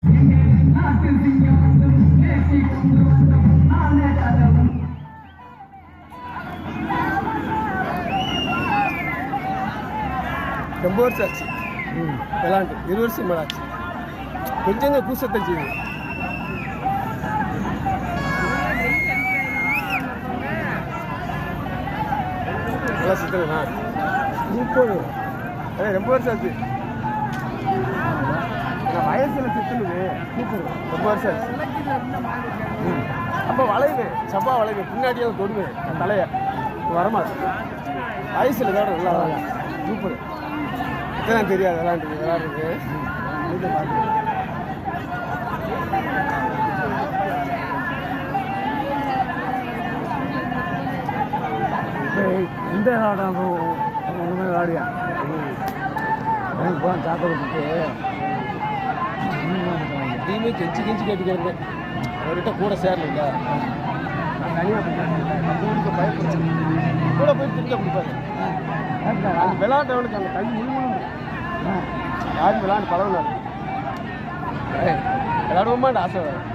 ரொம்ப வருஷம் ஆச்சு விளாண்டு 20 வருஷம் மேலே ஆச்சு. கொஞ்சம் கூசத்தை செய்யுது. நல்லா சுற்றுறேண்ணா சூப்பர். ரொம்ப வருஷம் ஆச்சு. வயசில் சுற்றுனுது சூப்பர். ரொம்ப வருஷம் ஆச்சு. அப்போ வளைவு செவ்வா வளைவு பின்னாடியெல்லாம் தொடுவேன் தலையை வரமாட்டேன். வயசில் தான் நல்லா சூப்பர். இதெல்லாம் தெரியாது விளாடுறது. எந்த விளையாடியா தாக்க விட்டுட்டு டீமே கெஞ்சி கேட்டுக்கிறது. அவர்கிட்ட கூட சேரல. நான் தனியாக போய் பயப்படுறேன். கூட போய் திரும்ப கொடுப்பாரு. விளையாட்டவனுக்கு அந்த கை முழுமுழும் யாரும் விளையாண்டு பழகினாரு. விளையாடுவோமான்னு ஆசை வரும்.